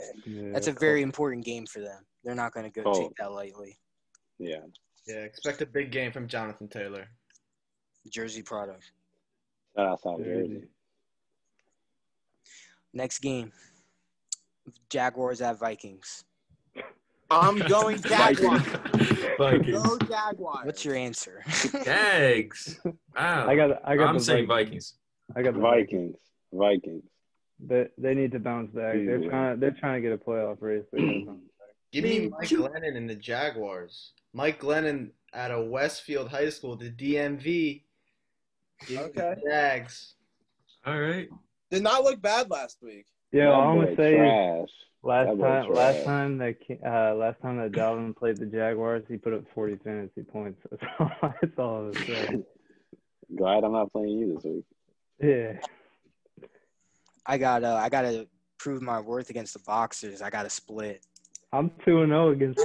That's a very important game for them. They're not going to go take that lightly. Yeah. Yeah, expect a big game from Jonathan Taylor. Jersey product. Shout out South Jersey. Next game, Jaguars at Vikings. I'm going Jaguars. Vikings. Go Jaguars. What's your answer? Jags. Wow. I got I'm the saying Vikings. I got the Vikings. They need to bounce back. They're trying to get a playoff race. They gotta bounce back. Give me Mike Glennon in the Jaguars. Mike Glennon out of Westfield High School, the DMV. Okay. Jags. All right. Did not look bad last week. Yeah, I'm That gonna boy say trash. last trash. time that Dalvin played the Jaguars, he put up 40 fantasy points. That's all I was saying. Glad I'm not playing you this week. Yeah. I gotta prove my worth against the Boxers. I gotta split. I'm 2-0 against the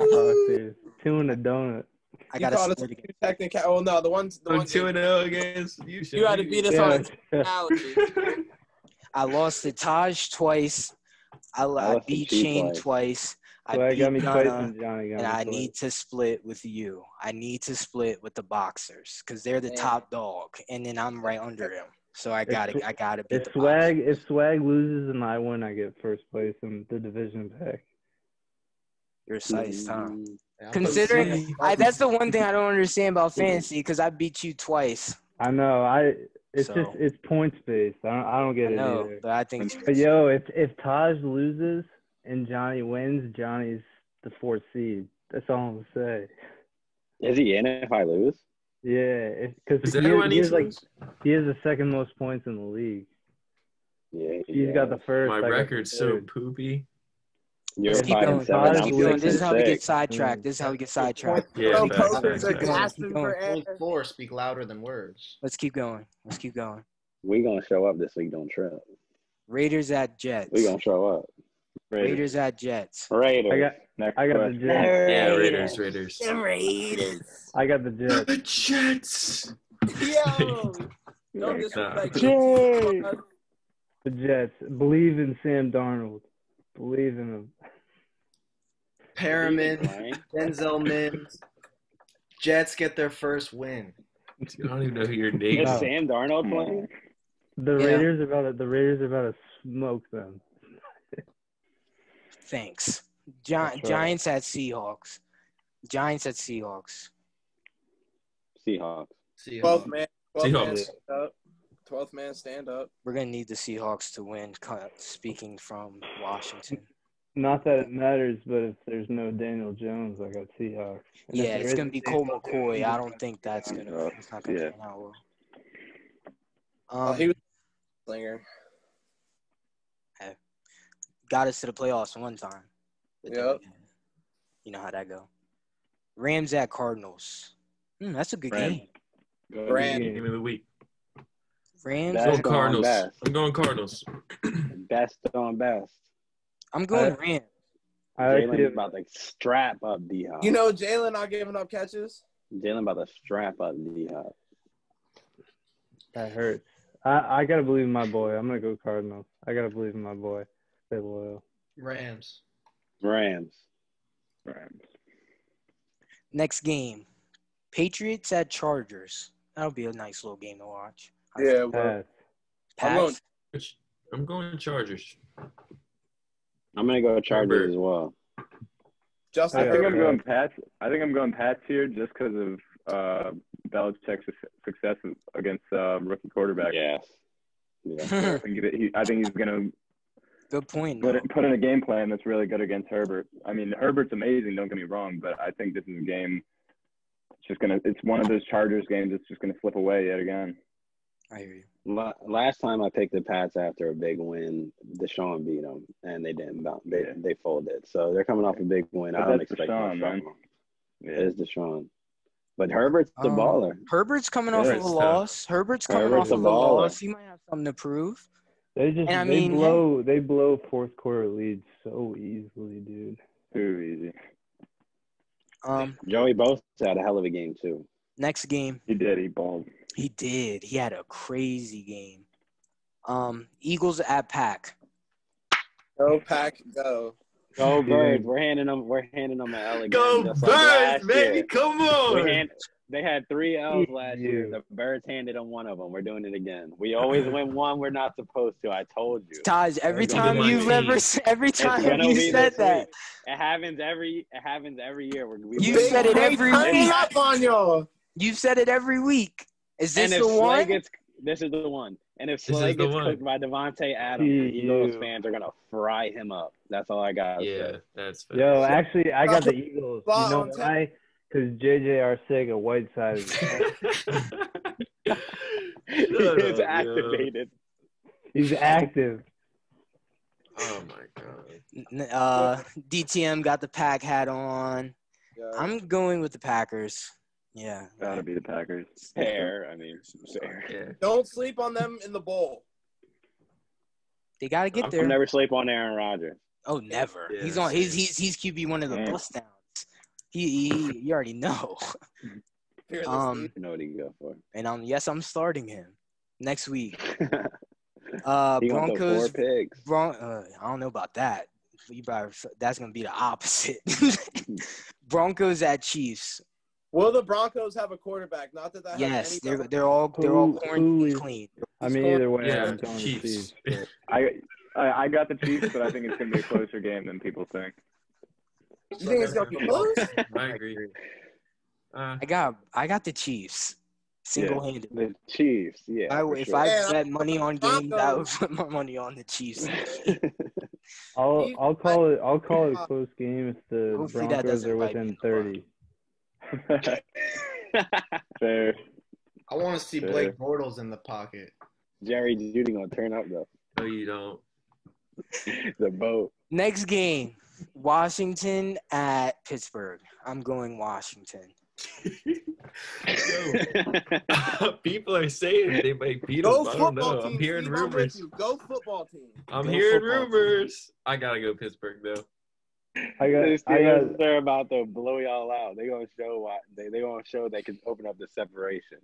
Boxers. 2 in a donut. I gotta split again. Oh no, the one. I'm 2-0 against you. You got to beat us on a technicality. I lost to Taj twice. I beat Shane twice. So I got me twice and Johnny got me and I twice. need to split with you. I need to split with the Boxers because they're the top dog, and then I'm right under them. So I gotta beat If the Boxers. Swag loses and I win, I get first place in the division pack. You're sized, huh? Yeah, Considering that's the one thing I don't understand about fantasy because I beat you twice. I know. It's So- it's points based. I don't get I it know, either. but I think But yo, if Taj loses and Johnny wins, Johnny's the 4th seed. That's all I'm gonna say. Is he in if I lose? Yeah, because Is that who I he need has to lose? he has the second most points in the league. Yeah. He's got the first. My I got the record's so third. poopy. You're Let's keep 5 going. and 7. Let's Let's I'm keep going. 6 This is and how we get 6. sidetracked. This is how we get sidetracked. Yeah, Pro facts, pokers facts, are facts. gasping Keep for going. air. Point 4 speak louder than words. Let's keep going. Let's keep going. We gonna show up this week. Don't trip. Raiders at Jets. We gonna show up. Raiders at Jets. Raiders. I got the Jets. Yeah, Raiders. The Raiders. I got the Jets. The Jets. Yo. Don't disrespect Jay. us. The Jets. Believe in Sam Darnold. Believe in him. Perriman, Denzel Mims. Jets get their first win. I don't even know who your name Is No. is. Sam Darnold playing? The Yeah. Raiders are about to smoke them. Thanks. That's right. Giants at Seahawks. Giants at Seahawks. Seahawks. See you. 12th man. 12th man Seahawks. stand up. 12th man stand up. We're gonna need the Seahawks to win. Speaking from Washington. Not that it matters, but if there's no Daniel Jones, I got Seahawks. And if Yeah, there it's gonna is be Daniel Colt McCoy. Jones, I don't think that's gonna. It's not gonna Yeah. turn out well. He was a slinger. Got us to the playoffs one time. But then Yep. again, you know how that go. Rams at Cardinals. That's a good Rams. game. Brand. Game of the week. Rams. Best I'm on going Cardinals. best. I'm going Cardinals. Best on best. I'm going Rams. I Jalen actually about to strap up D-Hop. You know Jalen not giving up catches? Jalen about to strap up D-Hop. that hurts. I gotta believe in my boy. I'm gonna go Cardinals. I gotta believe in my boy. Stay loyal. Rams. Rams. Next game. Patriots at Chargers. That'll be a nice little game to watch. Yeah, well, Pass. Pats. I'm going Chargers. I'm gonna go Chargers Herbert. as well. Justin I think Herbert. I'm going Pats. I think I'm going Pats here just because of Belichick's success against rookie quarterback. Yes. I think he's going to Good point. put in a game plan that's really good against Herbert. I mean, Herbert's amazing. Don't get me wrong, but I think this is a game. It's one of those Chargers games that's just gonna slip away yet again. I hear you. Last time I picked the Pats after a big win, Deshaun beat them, and they didn't bounce. They folded. So they're coming off a big win. But I don't that's expect Deshaun, much man. from them. It is Deshaun. But Herbert's the baller. Herbert's coming off of a Herbert's tough. loss. Herbert's coming Herbert's off a of a baller. loss. He might have something to prove. They just And I they mean, blow fourth quarter leads so easily, dude. Too easy. Joey Bosa had a hell of a game too. Next game. He did. He balled. He did. He had a crazy game. Eagles at Pack. Go Pack, go. Go Birds! We're handing them an L again. Go just Birds, like last baby! year. Come on. They had 3 L's last year. The Birds handed them one of them. We're doing it again. We always win one we're not supposed to. I told you. Taj, every It's gonna time be you my ever, team. every It's time gonna you be said this that, week. It happens every year. You said it every Turning week. up on y'all. You said it every week. Is this And if the one? this is the one. And if This Slay is the gets one. cooked by Devontae Adams, the Eagles fans are gonna fry him up. That's all I got. Yeah, that's fair. Yo, actually, I got the Eagles. You know on why? Because JJ Arcega Whiteside is It's activated. he's active. Oh my god. DTM got the Pack hat on. Yeah. I'm going with the Packers. Yeah. Gotta be the Packers. Fair. I mean, fair. Yeah. Don't sleep on them in the bowl. They got to get I'll there. never sleep on Aaron Rodgers. Oh, never. Yeah, He's on. same. He's QB one of the Yeah. bust downs. He you already know. Fearless Um, You know what he can go for. And I'm starting him next week. He gonna throw 4 Broncos. picks. I don't know about that. That's gonna be the opposite. Broncos at Chiefs. Will the Broncos have a quarterback? Not that Yes, has they're any they're all quarantined clean. I mean, either way, Yeah, I'm going Chiefs. Chiefs. But I got the Chiefs, but I think it's gonna be a closer game than people think. You think it's gonna be close? I agree. I got the Chiefs single-handed. The Chiefs, yeah. for If sure. I Yeah, bet money on games, I would Broncos. put my money on the Chiefs. I'll call it a close game if the Hopefully that Broncos doesn't are bite me within in the butt. 30. Fair. I want to see Sure. Blake Bortles in the pocket. Jerry Judy gonna turn up though. No, you don't. The boat. Next game, Washington at Pittsburgh. I'm going Washington. Yo, people are saying they might beat Go them. I don't football know. team. I'm hearing Steve, I'm with rumors. you. Go football team. I'm Go hearing football team. rumors. I gotta go Pittsburgh though. The Steelers, they're about to blow y'all out. They gonna show what they gonna show they can open up the separation.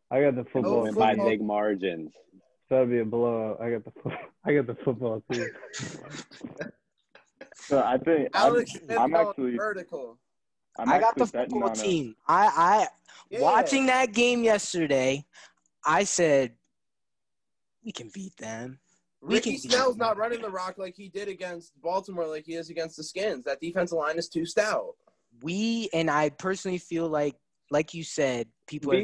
I got the And football. win by team. big margins. That'll be a blowout. I got the football team. So I think Alex Smith I'm going actually vertical. I got the betting football on a- team. I Yeah. watching that game yesterday, I said we can beat them. Ricky Snell's not running the rock like he did against Baltimore, like he is against the Skins. That defensive line is too stout. And I personally feel like you said, people have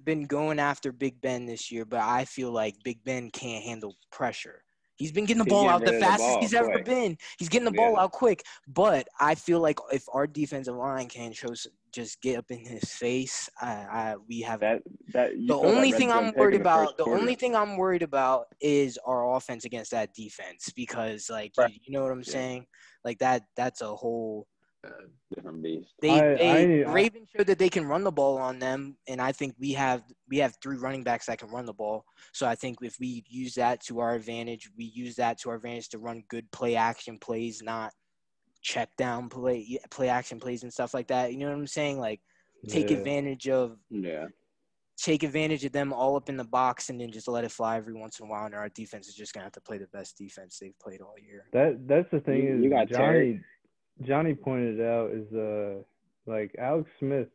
been going after Big Ben this year, but I feel like Big Ben can't handle pressure. He's been getting the ball out the fastest he's ever been. He's getting the ball out quick. But I feel like if our defensive line can just get up in his face, we have that. The only thing I'm worried about is our offense against that defense, because you know what I'm saying? Like that's a whole different beast. Ravens showed that they can run the ball on them, and I think we have 3 running backs that can run the ball. So I think if we use that to our advantage, to run good play action plays, not check down play action plays and stuff like that. You know what I'm saying? Like take advantage of them all up in the box and then just let it fly every once in a while. And our defense is just gonna have to play the best defense they've played all year. That's the thing is you got Johnny pointed out is like Alex Smith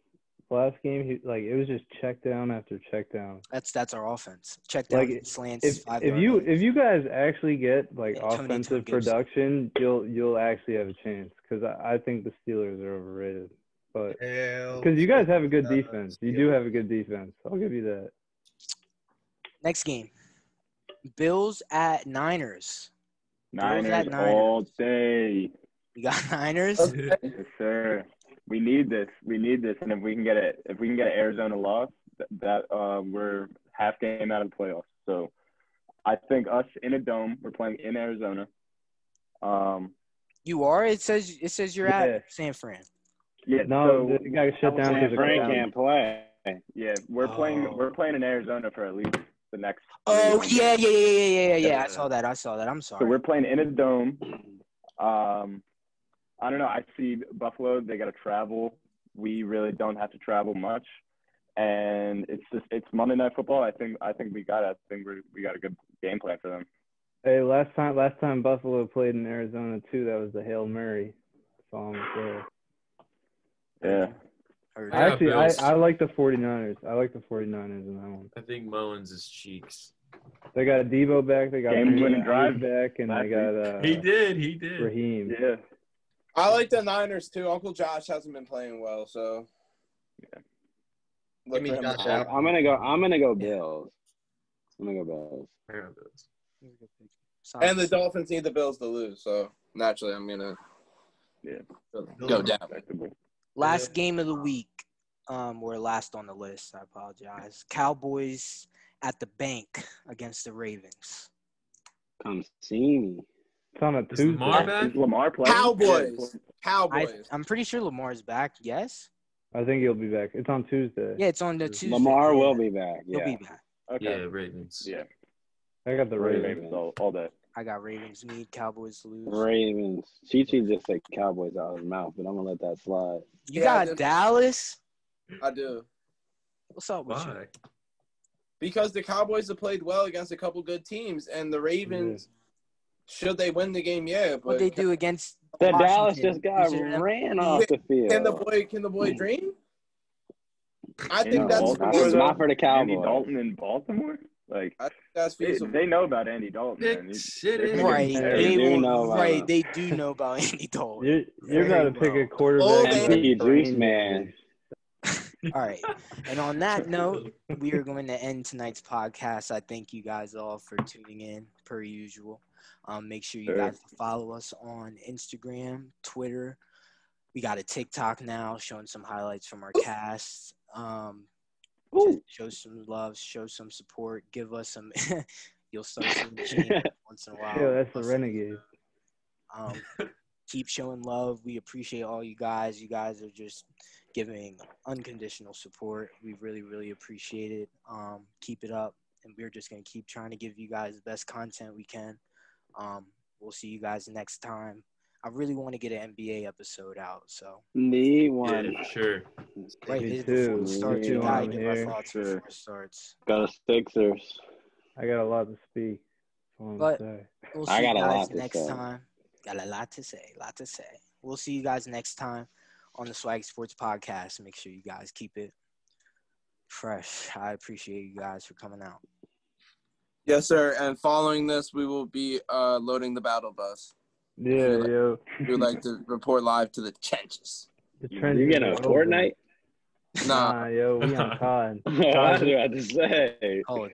last game, it was just check down after check down. That's our offense. Check down, slants. If you guys actually get offensive production, you'll actually have a chance, because I think the Steelers are overrated. But because you guys have a good defense, you do have a good defense. I'll give you that. Next game, Bills at Niners. Niners all day. We got Niners. Yes, sir. We need this. And if we can get an Arizona loss, that we're half game out of the playoffs. So I think us in a dome, we're playing in Arizona. You are? It says you're at San Fran. Yeah, No, so you got to shut down San because Fran can't play. yeah, we're playing in Arizona for at least the next. Oh, 3 yeah. Yeah. I saw that. I'm sorry. So we're playing in a dome. I don't know. I see Buffalo. They got to travel. We really don't have to travel much, and it's Monday Night Football. I think we got it. I think we got a good game plan for them. Hey, last time Buffalo played in Arizona too, that was the Hail Mary. That's all I'm gonna say. Yeah. I like the 49ers. I like the 49ers in that one. I think Mullins is cheeks. They got Debo back. They got Game-winning drive back, and they got He did. Raheem. Yeah. I like the Niners too. Uncle Josh hasn't been playing well, so yeah. Give me Josh Allen. I'm gonna go Bills. I'm gonna go Bills. I got those. And the Dolphins need the Bills to lose, so naturally I'm gonna go down. Last game of the week. We're last on the list. I apologize. Cowboys at the bank against the Ravens. Come see me. It's on a Is Tuesday. Lamar back? Is Lamar playing? Cowboys. I'm pretty sure Lamar's back. Yes. I think he'll be back. It's on Tuesday. Yeah, it's on the Tuesday. Lamar will be back. He'll Yeah. be back. Okay. Yeah, Ravens. Yeah. I got the Ravens. all day. I got Ravens need Cowboys to lose. Ravens. Chi just said Cowboys out of his mouth, but I'm gonna let that slide. You got Dallas. I do. What's up with you? Why? Because the Cowboys have played well against a couple good teams, and the Ravens, should they win the game, yeah. But What they do against The Washington, Dallas just got ran off the field. Can the boy dream? I think Andy that's Baltimore, though? not for the Andy Cowboys. Dalton in Baltimore? Like, I think that's feasible. they know about Andy Dalton. Man. Right. They do know about him. They do know about Andy Dalton. You're about to pick a Oh, quarterback. MP Juice Man. All right. And on that note, we are going to end tonight's podcast. I thank you guys all for tuning in, per usual. Make sure you guys follow us on Instagram, Twitter. We got a TikTok now showing some highlights from our cast. Just show some love, show some support, give us some – you'll start seeing Gene once in a while. Yeah, that's the Renegade. Keep showing love. We appreciate all you guys. You guys are just giving unconditional support. We really, really appreciate it. Keep it up, and we're just going to keep trying to give you guys the best content we can. We'll see you guys next time. I really want to get an NBA episode out, so. Need one. Yeah, for sure. Right, Me before we too. start, Me you too. gotta I'm get my here. thoughts before it starts. Go Sixers. I got a lot to speak. But we'll see I got you a guys lot to next say. time. Got a lot to say. We'll see you guys next time on the Swag Sports Podcast. Make sure you guys keep it fresh. I appreciate you guys for coming out. Yes, sir. And following this, we will be loading the battle bus. Yeah, yo. We would like to report live to the trenches. The You trenches getting a are open. Fortnite? Nah. Nah, yo, we on COD. I was about to say. Oh,